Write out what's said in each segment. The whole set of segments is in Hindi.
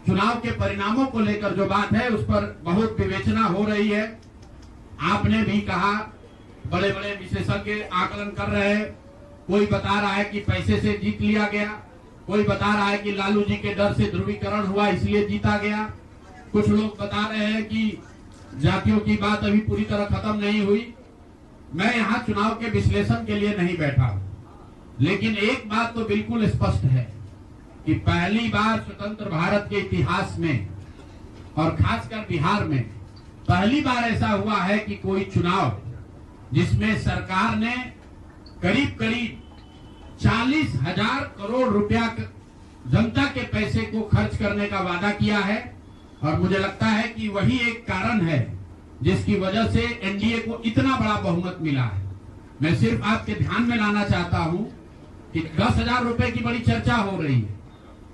चुनाव के परिणामों को लेकर जो बात है उस पर बहुत विवेचना हो रही है। आपने भी कहा, बड़े बड़े विशेषज्ञ आकलन कर रहे हैं। कोई बता रहा है कि पैसे से जीत लिया गया, कोई बता रहा है कि लालू जी के डर से ध्रुवीकरण हुआ इसलिए जीता गया, कुछ लोग बता रहे हैं कि जातियों की बात अभी पूरी तरह खत्म नहीं हुई। मैं यहाँ चुनाव के विश्लेषण के लिए नहीं बैठा हूँ, लेकिन एक बात तो बिल्कुल स्पष्ट है कि पहली बार स्वतंत्र भारत के इतिहास में और खासकर बिहार में पहली बार ऐसा हुआ है कि कोई चुनाव जिसमें सरकार ने करीब करीब 40,000 करोड़ रुपया जनता के पैसे को खर्च करने का वादा किया है। और मुझे लगता है कि वही एक कारण है जिसकी वजह से एनडीए को इतना बड़ा बहुमत मिला है। मैं सिर्फ आपके ध्यान में लाना चाहता हूं कि 10,000 रुपए की बड़ी चर्चा हो रही है।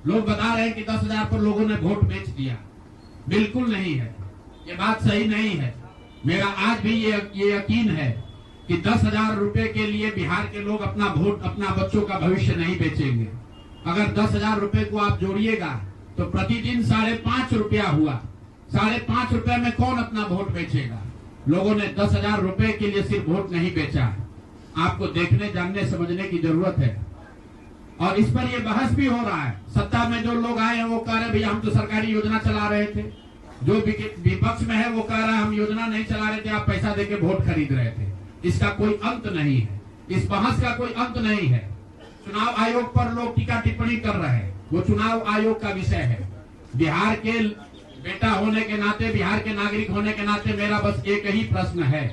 लोग बता रहे हैं कि 10,000 पर लोगों ने वोट बेच दिया। बिल्कुल नहीं है, ये बात सही नहीं है। मेरा आज भी ये यकीन है कि 10,000 रुपए के लिए बिहार के लोग अपना वोट, अपना बच्चों का भविष्य नहीं बेचेंगे। अगर 10,000 रुपए को आप जोड़िएगा तो प्रतिदिन 5.5 रुपया हुआ। 5.5 रुपए में कौन अपना वोट बेचेगा? लोगों ने 10,000 रुपए के लिए सिर्फ वोट नहीं बेचा है। आपको देखने, जानने, समझने की जरूरत है। और इस पर ये बहस भी हो रहा है। सत्ता में जो लोग आए हैं वो कह रहे भैया हम तो सरकारी योजना चला रहे थे। जो विपक्ष में है वो कह रहा है हम योजना नहीं चला रहे थे, आप पैसा देके वोट खरीद रहे थे। इसका कोई अंत नहीं है, इस बहस का कोई अंत नहीं है। चुनाव आयोग पर लोग टीका टिप्पणी कर रहे हैं, वो चुनाव आयोग का विषय है। बिहार के बेटा होने के नाते, बिहार के नागरिक होने के नाते मेरा बस एक ही प्रश्न है।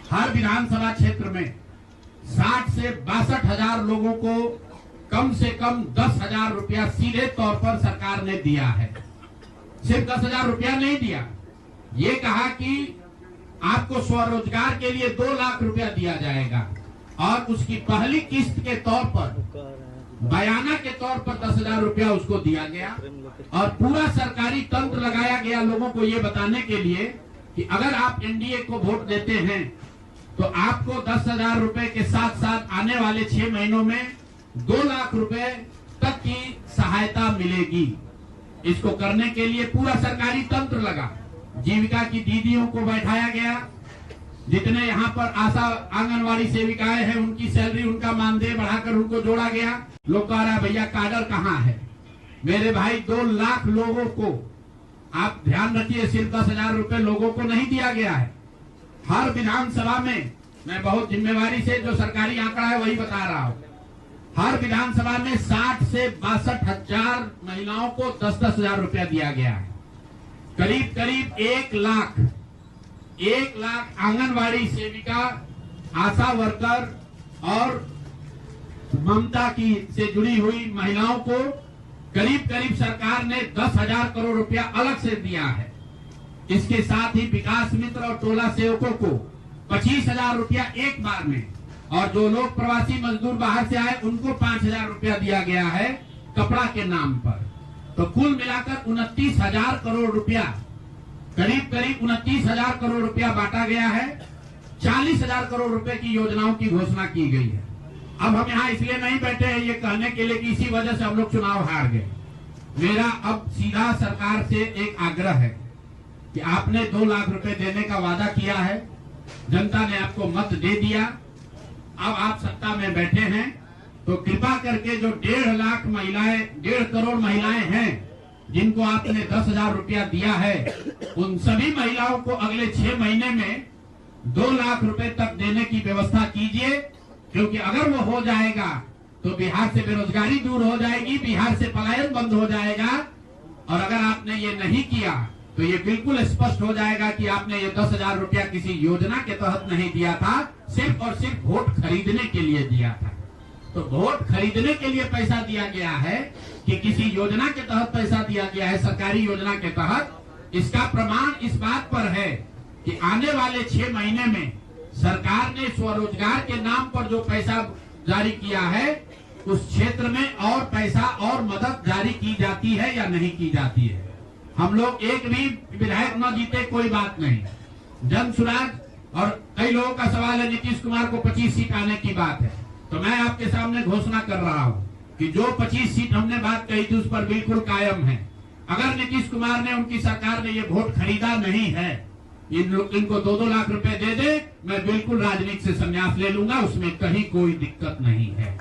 हर विधानसभा क्षेत्र में 60 से 62,000 लोगों को कम से कम 10,000 रुपया सीधे तौर पर सरकार ने दिया है। सिर्फ 10,000 रुपया नहीं दिया, ये कहा कि आपको स्वरोजगार के लिए 2 लाख रुपया दिया जाएगा और उसकी पहली किस्त के तौर पर, बयाना के तौर पर 10,000 रुपया उसको दिया गया। और पूरा सरकारी तंत्र लगाया गया लोगों को ये बताने के लिए कि अगर आप एनडीए को वोट देते हैं तो आपको 10,000 रुपए के साथ साथ आने वाले 6 महीनों में 2 लाख रुपए तक की सहायता मिलेगी। इसको करने के लिए पूरा सरकारी तंत्र लगा। जीविका की दीदियों को बैठाया गया। जितने यहाँ पर आशा आंगनवाड़ी सेविकाएं हैं उनकी सैलरी, उनका मानदेय बढ़ाकर उनको जोड़ा गया। लोग कह रहा है भैया काडर कहाँ है? मेरे भाई 2 लाख लोगों को, आप ध्यान रखिए, सिर्फ 10,000 रुपए लोगों को नहीं दिया गया है। हर विधानसभा में, मैं बहुत जिम्मेवारी से जो सरकारी आंकड़ा है वही बता रहा हूँ, हर विधानसभा में 60 से 62,000 महिलाओं को 10,000 रुपया दिया गया है। करीब करीब 1 लाख आंगनवाड़ी सेविका, आशा वर्कर और ममता की से जुड़ी हुई महिलाओं को करीब करीब सरकार ने 10,000 करोड़ रुपया अलग से दिया है। इसके साथ ही विकास मित्र और टोला सेवकों को 25,000 रुपया एक बार में, और जो लोग प्रवासी मजदूर बाहर से आए उनको 5,000 रुपया दिया गया है कपड़ा के नाम पर। तो कुल मिलाकर 29,000 करोड़ रुपया, करीब करीब 29,000 करोड़ रुपया बांटा गया है। 40,000 करोड़ रुपए की योजनाओं की घोषणा की गई है। अब हम यहाँ इसलिए नहीं बैठे हैं ये कहने के लिए कि इसी वजह से हम लोग चुनाव हार गए। मेरा अब सीधा सरकार से एक आग्रह है कि आपने 2 लाख रुपए देने का वादा किया है, जनता ने आपको मत दे दिया, अब आप सत्ता में बैठे हैं, तो कृपा करके जो 1.5 लाख महिलाएं, 1.5 करोड़ महिलाएं हैं जिनको आपने 10,000 रुपया दिया है, उन सभी महिलाओं को अगले 6 महीने में 2 लाख रुपए तक देने की व्यवस्था कीजिए। क्योंकि अगर वो हो जाएगा तो बिहार से बेरोजगारी दूर हो जाएगी, बिहार से पलायन बंद हो जाएगा। और अगर आपने ये नहीं किया तो ये बिल्कुल स्पष्ट हो जाएगा कि आपने ये 10,000 रुपया किसी योजना के तहत नहीं दिया था, सिर्फ और सिर्फ वोट खरीदने के लिए दिया था। तो वोट खरीदने के लिए पैसा दिया गया है कि किसी योजना के तहत पैसा दिया गया है, सरकारी योजना के तहत, इसका प्रमाण इस बात पर है कि आने वाले 6 महीने में सरकार ने स्वरोजगार के नाम पर जो पैसा जारी किया है उस क्षेत्र में और पैसा और मदद जारी की जाती है या नहीं की जाती है। हम लोग एक भी विधायक न जीते कोई बात नहीं, जन सुराज, और कई लोगों का सवाल है नीतीश कुमार को 25 सीट आने की बात है, तो मैं आपके सामने घोषणा कर रहा हूं कि जो 25 सीट हमने बात कही थी उस पर बिल्कुल कायम है। अगर नीतीश कुमार ने, उनकी सरकार ने ये वोट खरीदा नहीं है, इनको 2-2 लाख रुपए दे दे, मैं बिल्कुल राजनीति से संन्यास ले लूंगा, उसमें कहीं कोई दिक्कत नहीं है।